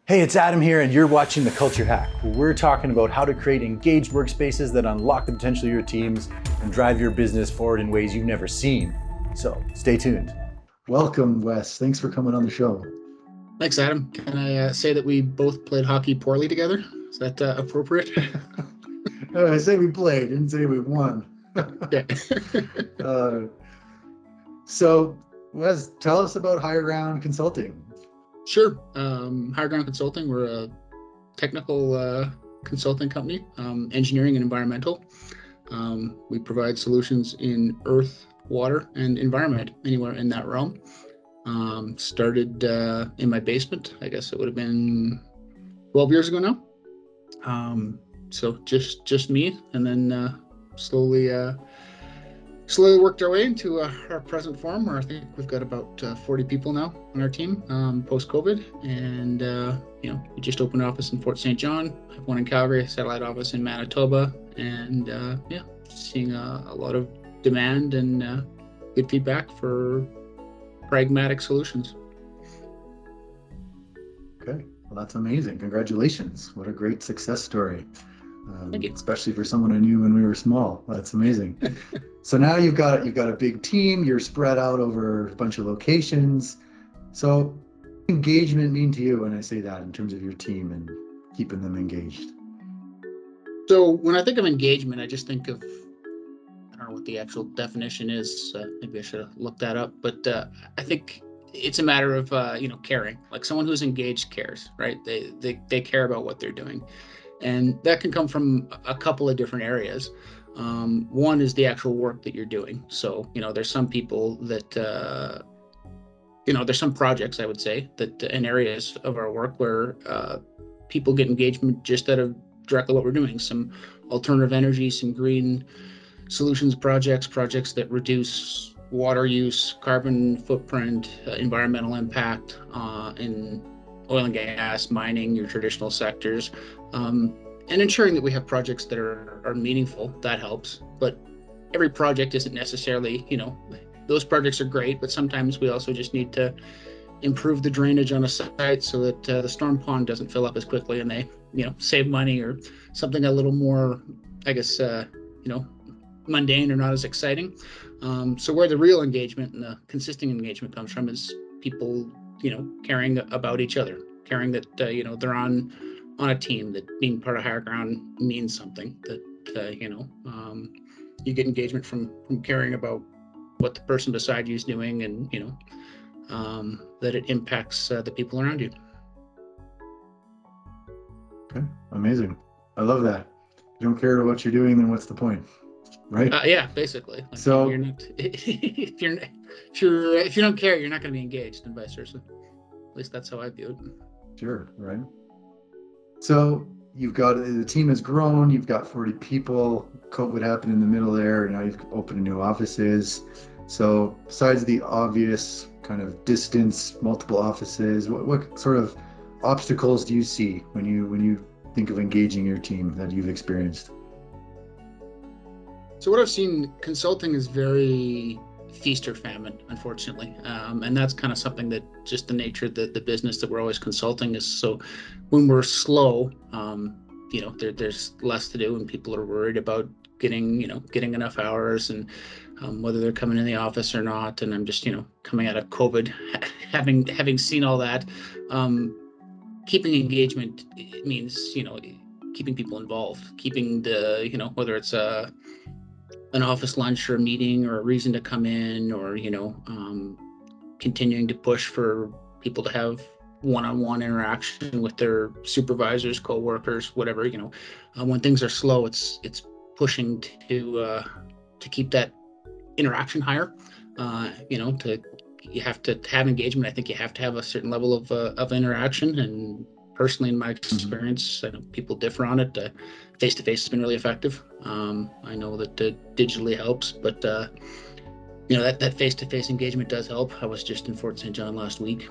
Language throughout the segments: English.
Hey, it's Adam here, and you're watching The Culture Hack, where we're talking about how to create engaged workspaces that unlock the potential of your teams and drive your business forward in ways you've never seen. So stay tuned. Welcome, Wes. Thanks for coming on the show. Thanks, Adam. Can I say that we both played hockey poorly together? Is that appropriate? I say we played, didn't say we won. Yeah. So, Wes, tell us about Higher Ground Consulting. Sure. Higher Ground Consulting, we're a technical consulting company, engineering and environmental. We provide solutions in earth, water, and environment, anywhere in that realm. Started in my basement. I guess it would have been 12 years ago now. So just me, and then slowly worked our way into our present form, where I think we've got about 40 people now on our team post-COVID. And we just opened an office in Fort St. John. I have one in Calgary, a satellite office in Manitoba, and seeing a lot of demand and good feedback for pragmatic solutions. Okay, well, that's amazing. Congratulations. What a great success story. Thank you. Especially for someone I knew when we were small. That's amazing. So now you've got a big team, you're spread out over a bunch of locations. So what does engagement mean to you when I say that in terms of your team and keeping them engaged? So when I think of engagement, I just think of, I don't know what the actual definition is. Maybe I should have looked that up, but I think it's a matter of caring. Like someone who's engaged cares, right? They care about what they're doing. And that can come from a couple of different areas. One is the actual work that you're doing. So, there's some people that, there's some projects, I would say, that in areas of our work where people get engagement just out of directly what we're doing. Some alternative energy, some green solutions projects that reduce water use, carbon footprint, environmental impact in oil and gas, mining, your traditional sectors, and ensuring that we have projects that are meaningful. That helps. But every project isn't necessarily, those projects are great, but sometimes we also just need to improve the drainage on a site so that the storm pond doesn't fill up as quickly, and they, save money, or something a little more, I guess, mundane or not as exciting. So where the real engagement and the consistent engagement comes from is people caring about each other, caring that they're on a team, that being part of Higher Ground means something, that you get engagement from caring about what the person beside you is doing, and that it impacts the people around you. Okay, amazing. I love that. If you don't care about what you're doing, then what's the point, right? Yeah, basically. Like, so you're not, if you don't care, you're not going to be engaged, and vice versa. At least that's how I view it. Sure, right. So you've got, the team has grown, you've got 40 people, COVID happened in the middle there, now you've opened new offices. So besides the obvious kind of distance, multiple offices, what sort of obstacles do you see when you think of engaging your team that you've experienced? So what I've seen, consulting is very feast or famine, unfortunately. And that's kind of something that just the nature of the business that we're always consulting is. So when we're slow, there's less to do, and people are worried about getting enough hours, and whether they're coming in the office or not. And I'm just, coming out of COVID, having seen all that, keeping engagement, it means, keeping people involved, keeping the, whether it's an office lunch or a meeting or a reason to come in, or continuing to push for people to have one-on-one interaction with their supervisors, co-workers, whatever. When things are slow, it's pushing to keep that interaction higher. You have to have engagement. I think you have to have a certain level of interaction. And personally, in my experience, I know people differ on it. Face-to-face has been really effective. I know that digitally helps, but that face-to-face engagement does help. I was just in Fort St. John last week,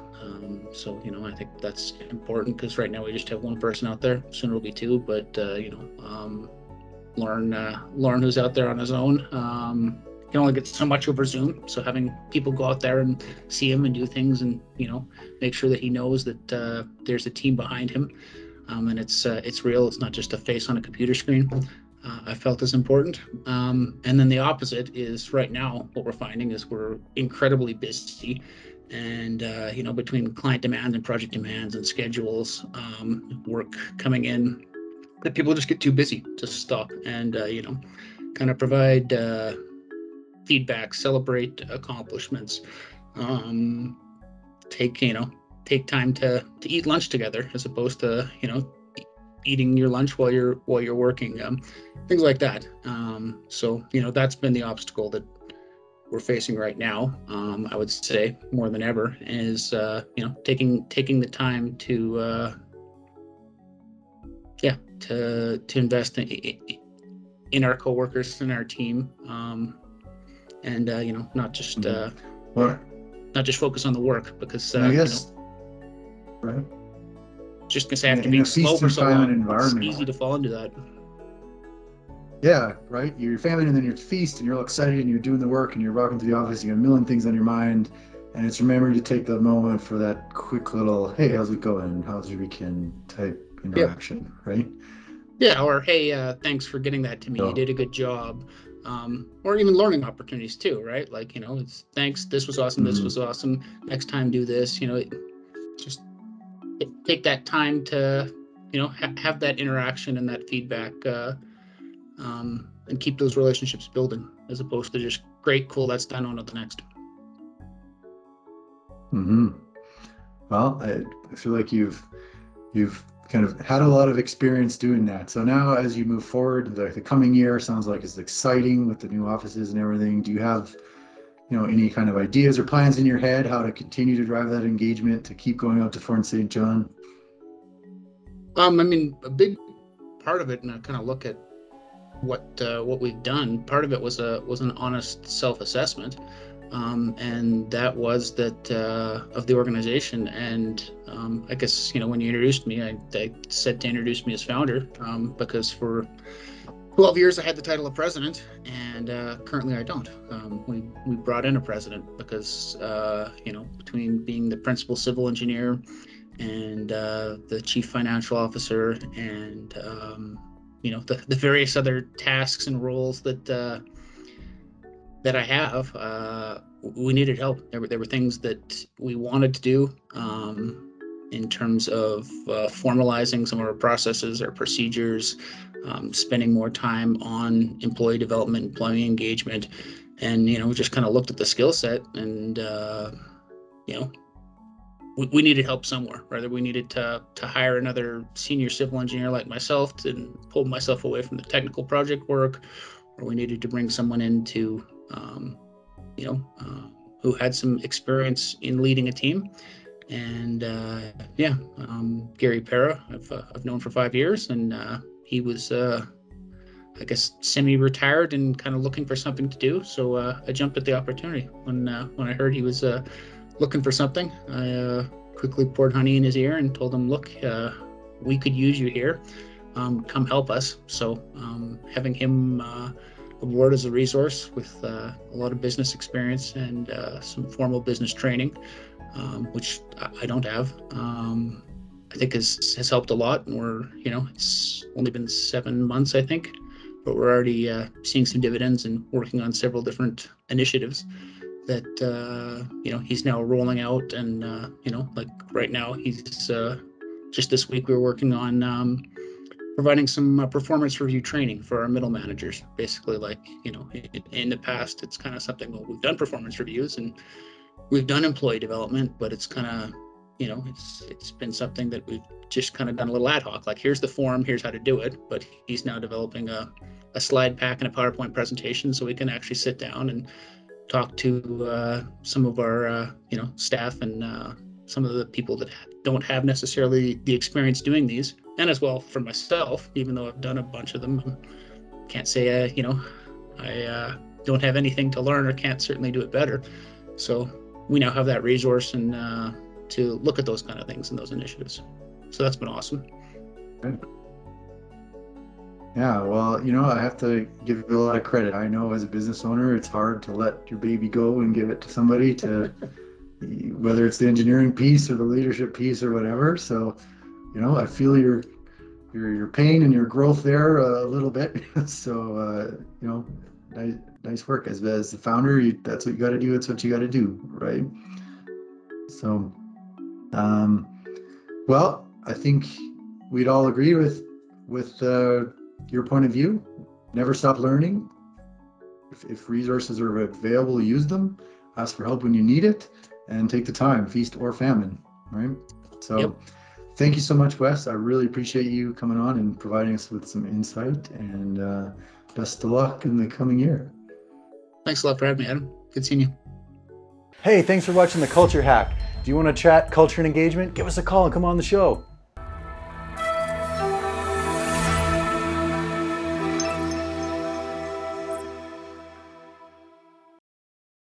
so I think that's important, because right now we just have one person out there. Soon it'll be two, but learn who's out there on his own. can only get so much over Zoom. So having people go out there and see him and do things, and make sure that he knows that there's a team behind him, and it's real. It's not just a face on a computer screen. I felt is important. And then the opposite is right now what we're finding is we're incredibly busy, and between client demands and project demands and schedules, work coming in, that people just get too busy to stop and kind of provide feedback, celebrate accomplishments, take time to eat lunch together as opposed to eating your lunch while you're working, things like that. So that's been the obstacle that we're facing right now. I would say more than ever is taking the time to invest in our coworkers and our team, and not just not just focus on the work, because I guess right. Just because after being slow for so long, it's easy to fall into that. Yeah, right. You're your family, and then you're at feast, and you're all excited, and you're doing the work, and you're walking to the office. You got a million things on your mind, and it's remembering to take the moment for that quick little, "Hey, how's it going? How's your weekend?" type interaction, right? Yeah, or hey, thanks for getting that to me. You did a good job. Or even learning opportunities too, right? Like it's thanks. This was awesome. This was awesome. Next time, do this. Just take that time to have that interaction and that feedback, and keep those relationships building, as opposed to just great, cool, that's done, on to the next. Well, I feel like you've kind of had a lot of experience doing that. So now, as you move forward, the coming year sounds like it's exciting with the new offices and everything. Do you have any kind of ideas or plans in your head how to continue to drive that engagement, to keep going out to Fort St. John? I mean, a big part of it, and I kind of look at what we've done. Part of it was an honest self-assessment, and that was that of the organization. And I guess when you introduced me, I said to introduce me as founder, because for 12 years I had the title of president, and currently I don't. We brought in a president because between being the principal civil engineer and the chief financial officer, and the various other tasks and roles that I have, we needed help. There were things that we wanted to do, in terms of formalizing some of our processes, our procedures, spending more time on employee development, employee engagement, and we just kind of looked at the skill set, and we needed help somewhere. Rather, we needed to hire another senior civil engineer like myself to pull myself away from the technical project work, or we needed to bring someone in to who had some experience in leading a team. And Gary Para, I've known for 5 years, and he was I guess semi-retired and kind of looking for something to do. So I jumped at the opportunity when I heard he was looking for something. I quickly poured honey in his ear and told him, "Look, we could use you here. Come help us." So having him aboard as a resource with a lot of business experience and some formal business training, which I don't have, I think has helped a lot. And we're, it's only been 7 months, I think, but we're already seeing some dividends and working on several different initiatives that he's now rolling out. And like right now, he's just this week we were working on providing some performance review training for our middle managers. Basically, like in the past, it's kind of something, well, we've done performance reviews and we've done employee development, but it's kind of it's been something that we've just kind of done a little ad hoc. Like, here's the form, here's how to do it. But he's now developing a slide pack and a PowerPoint presentation, so we can actually sit down and talk to some of our staff and some of the people that don't have necessarily the experience doing these. And as well for myself, even though I've done a bunch of them, can't say I don't have anything to learn, or can't certainly do it better. So we now have that resource and to look at those kind of things and those initiatives. So that's been awesome. Yeah, well, I have to give you a lot of credit. I know as a business owner, it's hard to let your baby go and give it to somebody to, whether it's the engineering piece or the leadership piece or whatever. So, I feel your pain and your growth there a little bit. So, nice work as the founder. That's what you got to do. It's what you got to do, right? So, um, well, I think we'd all agree with your point of view. Never stop learning. If resources are available, use them. Ask for help when you need it, and take the time, feast or famine. Right. So, Yep. thank you so much, Wes. I really appreciate you coming on and providing us with some insight. And best of luck in the coming year. Thanks a lot for having me, Adam. Good seeing you. Hey, thanks for watching The Culture Hack. Do you want to chat culture and engagement? Give us a call and come on the show.